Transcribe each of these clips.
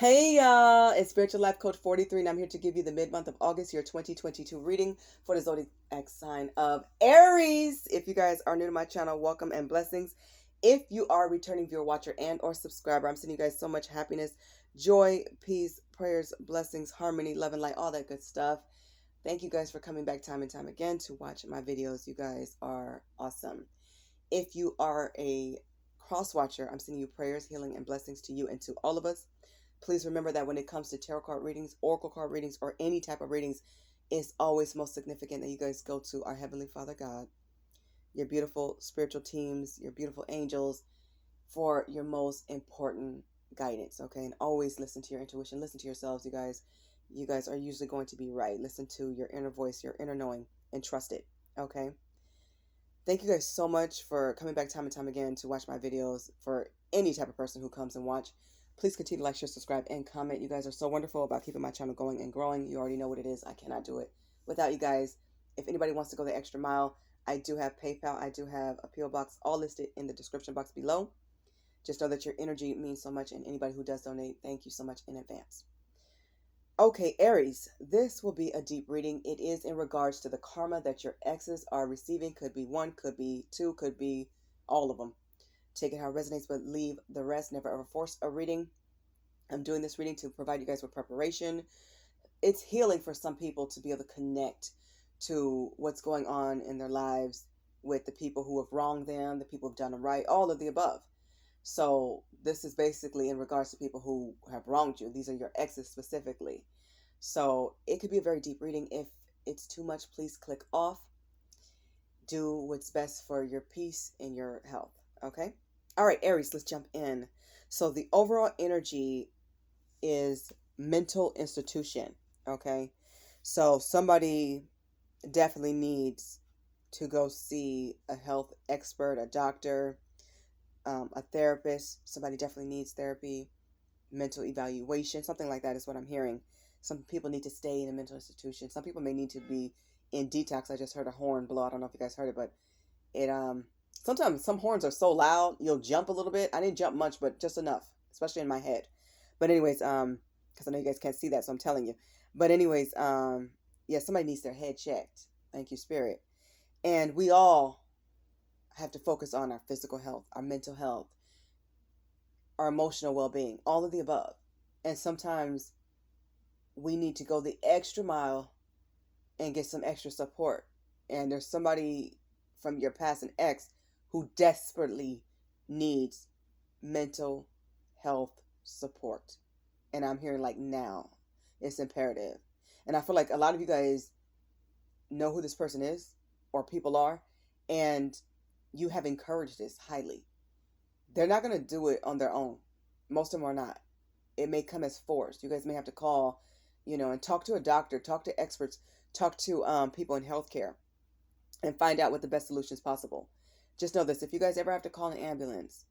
Hey y'all, it's Spiritual Life Coach 43, and I'm here to give you the mid-month of August, your 2022 reading for the zodiac sign of Aries. If you guys are new to my channel, welcome and blessings. If you are a returning viewer, watcher, and or subscriber, I'm sending you guys so much happiness, joy, peace, prayers, blessings, harmony, love, and light, all that good stuff. Thank you guys for coming back time and time again to watch my videos. You guys are awesome. If you are a cross watcher, I'm sending you prayers, healing, and blessings to you and to all of us. Please remember that when it comes to tarot card readings, oracle card readings, or any type of readings, it's always most significant that you guys go to our Heavenly Father God, your beautiful spiritual teams, your beautiful angels, for your most important guidance, okay? And always listen to your intuition. Listen to yourselves, you guys. You guys are usually going to be right. Listen to your inner voice, your inner knowing, and trust it, okay? Thank you guys so much for coming back time and time again to watch my videos. For any type of person who comes and watch, please continue to like, share, subscribe, and comment. You guys are so wonderful about keeping my channel going and growing. You already know what it is. I cannot do it without you guys. If anybody wants to go the extra mile, I do have PayPal. I do have a PO box, all listed in the description box below. Just know that your energy means so much, and anybody who does donate, thank you so much in advance. Okay, Aries, this will be a deep reading. It is in regards to the karma that your exes are receiving. Could be one, could be two, could be all of them. Take it how it resonates, but leave the rest. Never ever force a reading. I'm doing this reading to provide you guys with preparation. It's healing for some people to be able to connect to what's going on in their lives with the people who have wronged them, the people who have done them right, all of the above. So this is basically in regards to people who have wronged you. These are your exes specifically. So it could be a very deep reading. If it's too much, please click off. Do what's best for your peace and your health. Okay? All right, Aries, let's jump in. So the overall energy is mental institution. Okay? So somebody definitely needs to go see a health expert, a doctor, a therapist. Somebody definitely needs therapy, mental evaluation, something like that is what I'm hearing. Some people need to stay in a mental institution. Some people may need to be in detox. I just heard a horn blow. I don't know if you guys heard it, but it sometimes some horns are so loud you'll jump a little bit. I didn't jump much, but just enough, especially in my head. But anyways, because I know you guys can't see that, so I'm telling you. But anyways, yeah, somebody needs their head checked. Thank you, Spirit. And we all have to focus on our physical health, our mental health, our emotional well-being, all of the above. And sometimes we need to go the extra mile and get some extra support. And there's somebody from your past, an ex, who desperately needs mental health support. And I'm hearing like now. It's imperative. And I feel like a lot of you guys know who this person is or people are, and you have encouraged this highly. They're not going to do it on their own. Most of them are not. It may come as forced. You guys may have to call, and talk to a doctor, talk to experts, talk to people in healthcare, and find out what the best solution is possible. Just know this: if you guys ever have to call an ambulance,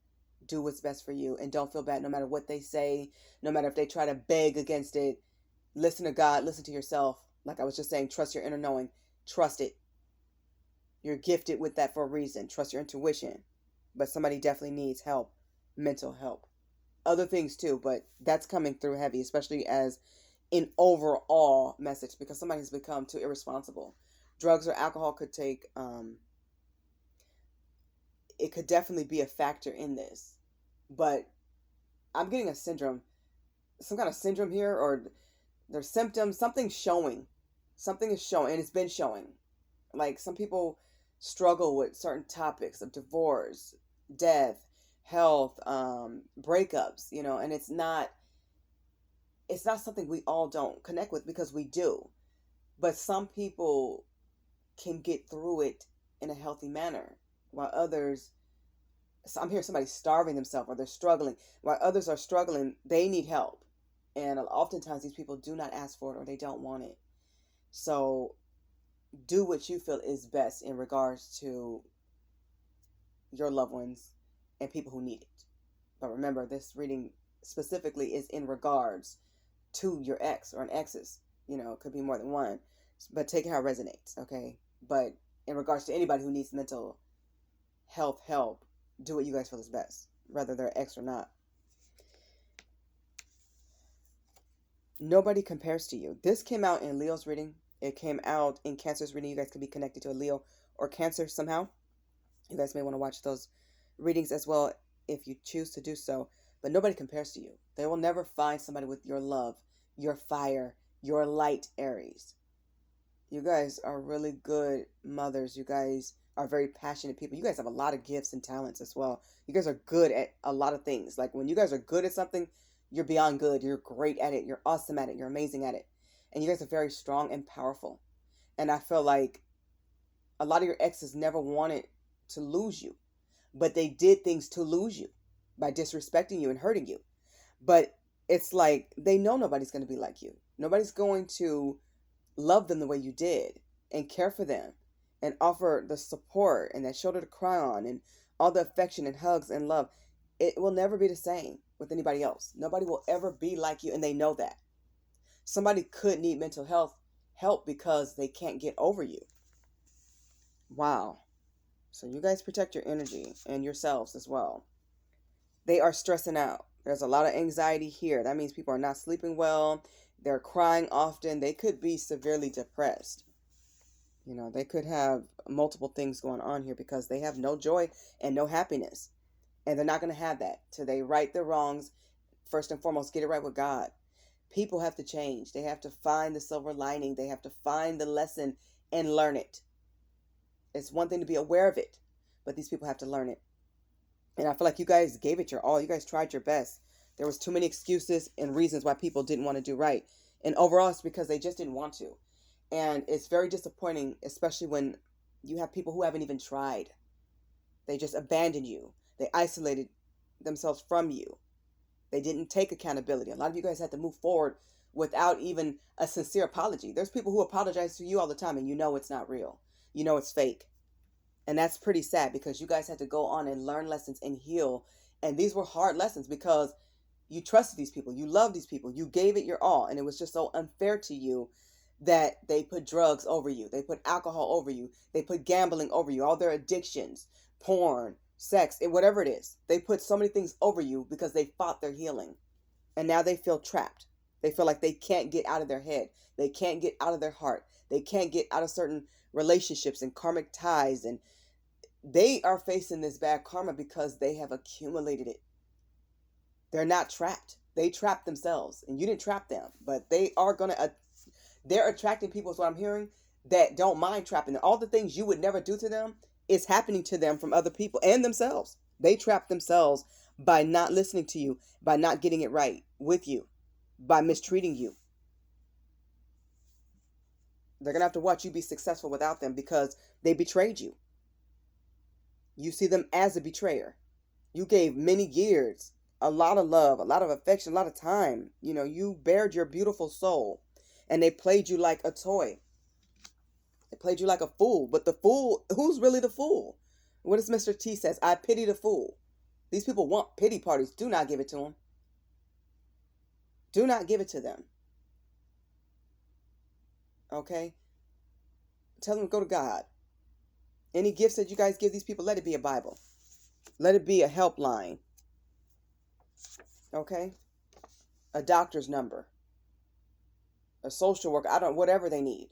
do what's best for you, and don't feel bad no matter what they say, no matter if they try to beg against it. Listen to God, listen to yourself. Like I was just saying, trust your inner knowing. Trust it. You're gifted with that for a reason. Trust your intuition. But somebody definitely needs help, mental help. Other things too, but that's coming through heavy, especially as an overall message, because somebody's become too irresponsible. Drugs or alcohol could take, it could definitely be a factor in this. But I'm getting a syndrome, some kind of syndrome here, or there's symptoms, something's showing. Something is showing, and it's been showing. Like some people struggle with certain topics of divorce, death, health, breakups, and it's not something we all don't connect with, because we do. But some people can get through it in a healthy manner, while others, so I'm hearing somebody starving themselves, or they're struggling. While others are struggling, they need help. And oftentimes these people do not ask for it, or they don't want it. So do what you feel is best in regards to your loved ones and people who need it. But remember, this reading specifically is in regards to your ex or an ex's. It could be more than one. But take it how it resonates, okay? But in regards to anybody who needs mental health help, do what you guys feel is best, whether they're ex or not. Nobody compares to you. This came out in Leo's reading. It came out in Cancer's reading. You guys could be connected to a Leo or Cancer somehow. You guys may want to watch those readings as well if you choose to do so. But nobody compares to you. They will never find somebody with your love, your fire, your light, Aries. You guys are really good mothers. You guys are very passionate people. You guys have a lot of gifts and talents as well. You guys are good at a lot of things. Like when you guys are good at something, you're beyond good. You're great at it. You're awesome at it. You're amazing at it. And you guys are very strong and powerful. And I feel like a lot of your exes never wanted to lose you, but they did things to lose you by disrespecting you and hurting you. But it's like they know nobody's going to be like you. Nobody's going to love them the way you did and care for them and offer the support and that shoulder to cry on and all the affection and hugs and love. It will never be the same with anybody else. Nobody will ever be like you, and they know that. Somebody could need mental health help because they can't get over you. Wow. So you guys protect your energy and yourselves as well. They are stressing out. There's a lot of anxiety here. That means people are not sleeping well. They're crying often. They could be severely depressed. You know, they could have multiple things going on here because they have no joy and no happiness. And they're not going to have that till they right their wrongs. First and foremost, get it right with God. People have to change. They have to find the silver lining. They have to find the lesson and learn it. It's one thing to be aware of it, but these people have to learn it. And I feel like you guys gave it your all. You guys tried your best. There was too many excuses and reasons why people didn't want to do right. And overall, it's because they just didn't want to. And it's very disappointing, especially when you have people who haven't even tried. They just abandoned you. They isolated themselves from you. They didn't take accountability. A lot of you guys had to move forward without even a sincere apology. There's people who apologize to you all the time, and you know it's not real. You know it's fake. And that's pretty sad because you guys had to go on and learn lessons and heal. And these were hard lessons because you trusted these people. You loved these people. You gave it your all. And it was just so unfair to you that they put drugs over you. They put alcohol over you. They put gambling over you. All their addictions, porn, sex, and whatever it is. They put so many things over you because they fought their healing. And now they feel trapped. They feel like they can't get out of their head. They can't get out of their heart. They can't get out of certain relationships and karmic ties. And they are facing this bad karma because they have accumulated it. They're not trapped. They trapped themselves. And you didn't trap them. But they are going to... they're attracting people, is what I'm hearing, that don't mind trapping them. All the things you would never do to them is happening to them from other people and themselves. They trap themselves by not listening to you, by not getting it right with you, by mistreating you. They're going to have to watch you be successful without them because they betrayed you. You see them as a betrayer. You gave many years, a lot of love, a lot of affection, a lot of time. You know, you bared your beautiful soul. And they played you like a toy. They played you like a fool. But the fool, who's really the fool? What does Mr. T says? I pity the fool. These people want pity parties. Do not give it to them. Do not give it to them. Okay? Tell them to go to God. Any gifts that you guys give these people, let it be a Bible. Let it be a helpline. Okay? A doctor's number. A social worker. Whatever they need.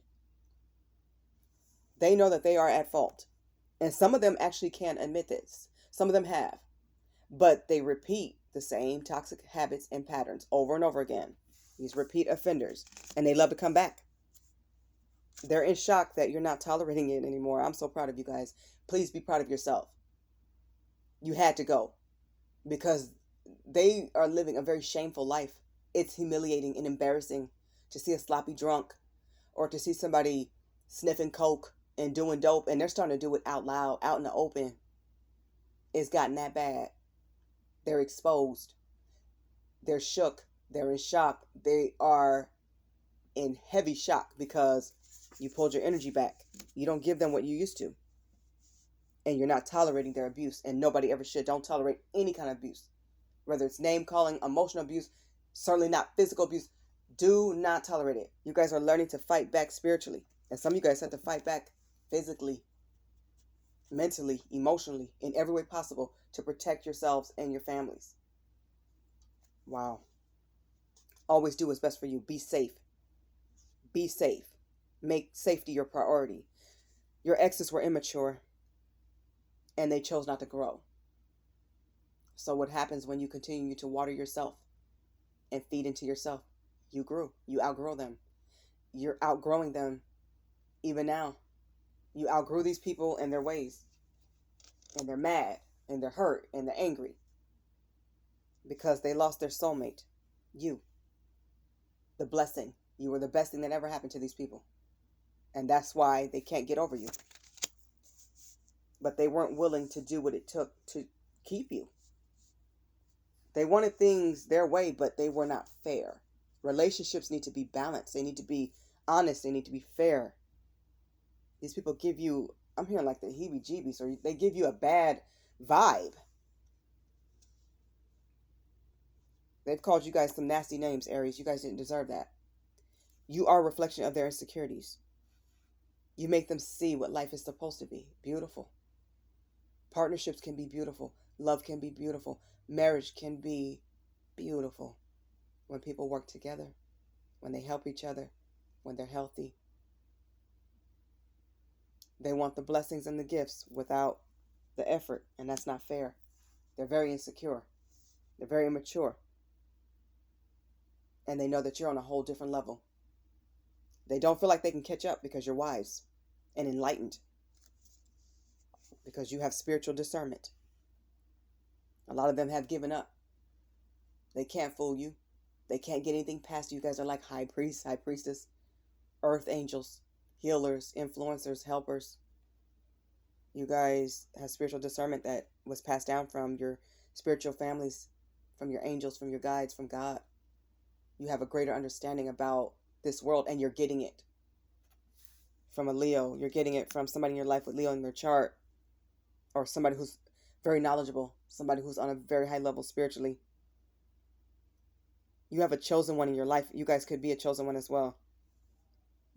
They know that they are at fault. And some of them actually can admit this. Some of them have. But they repeat the same toxic habits and patterns over and over again. These repeat offenders. And they love to come back. They're in shock that you're not tolerating it anymore. I'm so proud of you guys. Please be proud of yourself. You had to go. Because they are living a very shameful life. It's humiliating and embarrassing to see a sloppy drunk. Or to see somebody sniffing coke and doing dope. And they're starting to do it out loud, out in the open. It's gotten that bad. They're exposed. They're shook. They're in shock. They are in heavy shock because you pulled your energy back. You don't give them what you used to. And you're not tolerating their abuse. And nobody ever should. Don't tolerate any kind of abuse. Whether it's name calling, emotional abuse, certainly not physical abuse. Do not tolerate it. You guys are learning to fight back spiritually. And some of you guys have to fight back physically, mentally, emotionally, in every way possible to protect yourselves and your families. Wow. Always do what's best for you. Be safe. Be safe. Make safety your priority. Your exes were immature and they chose not to grow. So what happens when you continue to water yourself and feed into yourself? You grew. You outgrow them. You're outgrowing them even now. You outgrew these people and their ways. And they're mad. And they're hurt. And they're angry. Because they lost their soulmate. You. The blessing. You were the best thing that ever happened to these people. And that's why they can't get over you. But they weren't willing to do what it took to keep you. They wanted things their way, but they were not fair. Relationships need to be balanced. They need to be honest. They need to be fair. These people give you, I'm hearing like the heebie-jeebies, or they give you a bad vibe. They've called you guys some nasty names, Aries. You guys didn't deserve that. You are a reflection of their insecurities. You make them see what life is supposed to be. Beautiful. Partnerships can be beautiful. Love can be beautiful. Marriage can be beautiful. When people work together, when they help each other, when they're healthy. They want the blessings and the gifts without the effort, and that's not fair. They're very insecure. They're very immature. And they know that you're on a whole different level. They don't feel like they can catch up because you're wise and enlightened. Because you have spiritual discernment. A lot of them have given up. They can't fool you. They can't get anything past you. You guys are like high priests, high priestess, earth angels, healers, influencers, helpers. You guys have spiritual discernment that was passed down from your spiritual families, from your angels, from your guides, from God. You have a greater understanding about this world, and you're getting it from a Leo. You're getting it from somebody in your life with Leo in their chart, or somebody who's very knowledgeable, somebody who's on a very high level spiritually. You have a chosen one in your life. You guys could be a chosen one as well.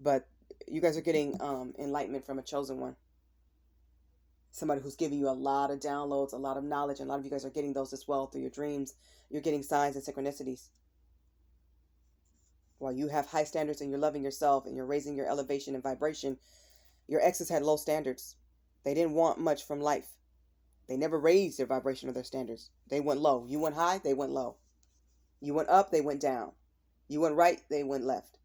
But you guys are getting enlightenment from a chosen one. Somebody who's giving you a lot of downloads, a lot of knowledge, and a lot of you guys are getting those as well through your dreams. You're getting signs and synchronicities. While you have high standards and you're loving yourself and you're raising your elevation and vibration, your exes had low standards. They didn't want much from life. They never raised their vibration or their standards. They went low. You went high, they went low. You went up, they went down. You went right, they went left.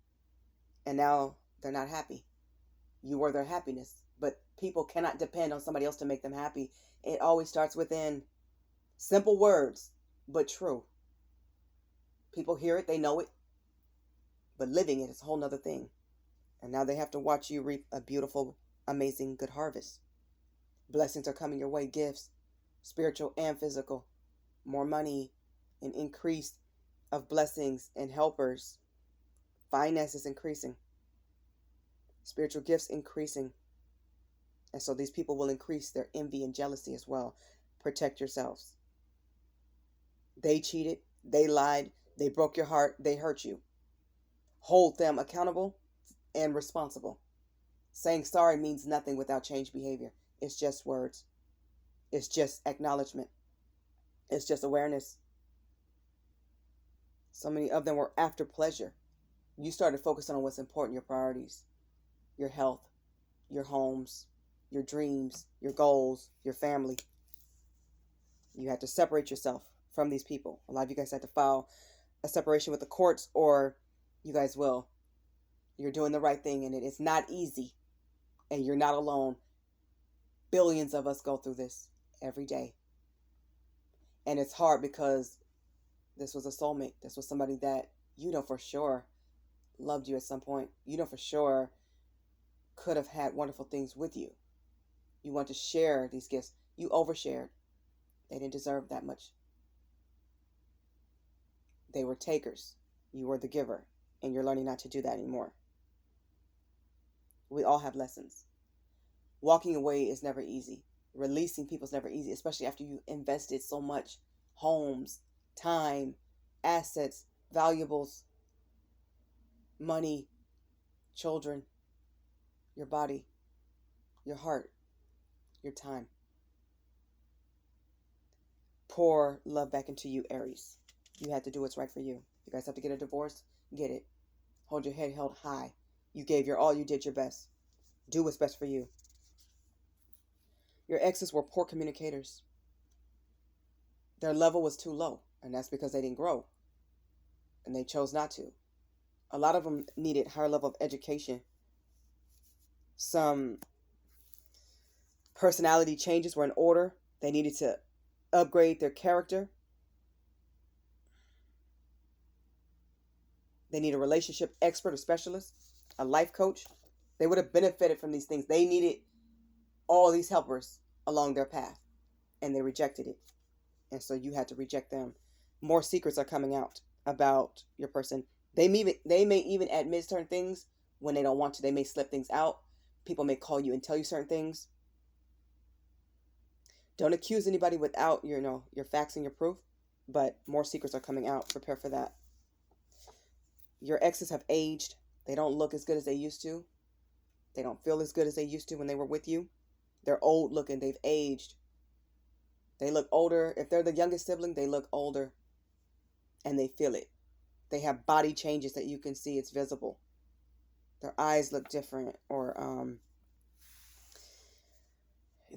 And now they're not happy. You were their happiness. But people cannot depend on somebody else to make them happy. It always starts within. Simple words, but true. People hear it, they know it. But living it is a whole nother thing. And now they have to watch you reap a beautiful, amazing, good harvest. Blessings are coming your way, gifts, spiritual and physical. More money, an increase of blessings and helpers. Finances increasing. Spiritual gifts increasing. And so these people will increase their envy and jealousy as well. Protect yourselves. They cheated. They lied. They broke your heart. They hurt you. Hold them accountable and responsible. Saying sorry means nothing without change behavior. It's just words. It's just acknowledgement. It's just awareness. So many of them were after pleasure. You started focusing on what's important, your priorities, your health, your homes, your dreams, your goals, your family. You had to separate yourself from these people. A lot of you guys had to file a separation with the courts, or you guys will. You're doing the right thing, and it is not easy. And you're not alone. Billions of us go through this every day. And it's hard because this was a soulmate. This was somebody that you know for sure loved you at some point. You know for sure could have had wonderful things with you. You want to share these gifts. You overshared. They didn't deserve that much. They were takers. You were the giver. And you're learning not to do that anymore. We all have lessons. Walking away is never easy. Releasing people is never easy, especially after you invested so much. Homes, time, assets, valuables, money, children, your body, your heart, your time. Pour love back into you, Aries. You had to do what's right for you. You guys have to get a divorce, get it. Hold your head held high. You gave your all, you did your best. Do what's best for you. Your exes were poor communicators. Their level was too low, and that's because they didn't grow, and they chose not to. A lot of them needed higher level of education. Some personality changes were in order. They needed to upgrade their character. They need a relationship expert or specialist, a life coach. They would have benefited from these things. They needed all these helpers along their path, and they rejected it. And so you had to reject them. More secrets are coming out about your person. They may even admit certain things when they don't want to. They may slip things out. People may call you and tell you certain things. Don't accuse anybody without your facts and your proof. But more secrets are coming out. Prepare for that. Your exes have aged. They don't look as good as they used to. They don't feel as good as they used to when they were with you. They're old looking. They've aged. They look older. If they're the youngest sibling, they look older. And they feel it. They have body changes that you can see. It's visible. Their eyes look different. Or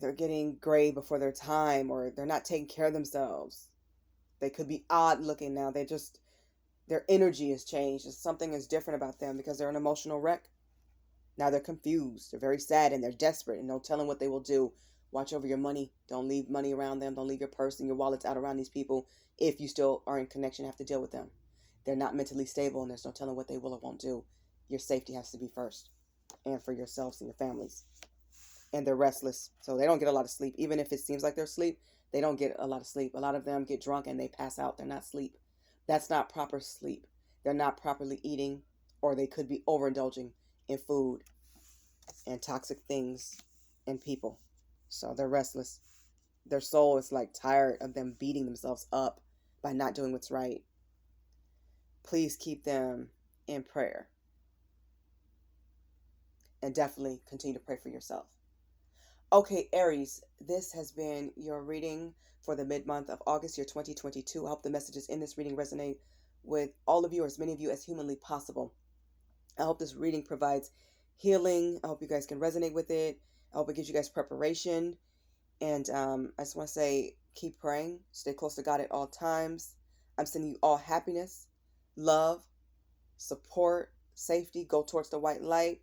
they're getting gray before their time. Or they're not taking care of themselves. They could be odd looking now. Their energy has changed. Something is different about them because they're an emotional wreck. Now they're confused. They're very sad and they're desperate. And no telling what they will do. Watch over your money. Don't leave money around them. Don't leave your purse and your wallets out around these people. If you still are in connection, have to deal with them. They're not mentally stable and there's no telling what they will or won't do. Your safety has to be first. And for yourselves and your families. And they're restless. So they don't get a lot of sleep. Even if it seems like they're asleep, they don't get a lot of sleep. A lot of them get drunk and they pass out. They're not asleep. That's not proper sleep. They're not properly eating, or they could be overindulging in food and toxic things and people. So they're restless. Their soul is like tired of them beating themselves up by not doing what's right. Please keep them in prayer. And definitely continue to pray for yourself. Okay, Aries, this has been your reading for the mid-month of August, year 2022. I hope the messages in this reading resonate with all of you, or as many of you as humanly possible. I hope this reading provides healing. I hope you guys can resonate with it. I hope it gives you guys preparation. And I just want to say, keep praying. Stay close to God at all times. I'm sending you all happiness, love, support, safety. Go towards the white light.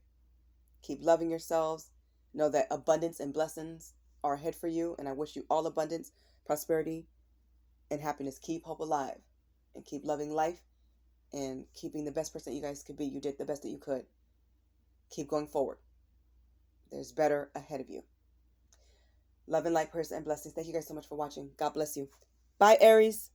Keep loving yourselves. Know that abundance and blessings are ahead for you. And I wish you all abundance, prosperity, and happiness. Keep hope alive. And keep loving life. And keeping the best person you guys could be. You did the best that you could. Keep going forward. There's better ahead of you. Love and light, prayers, and blessings. Thank you guys so much for watching. God bless you. Bye, Aries.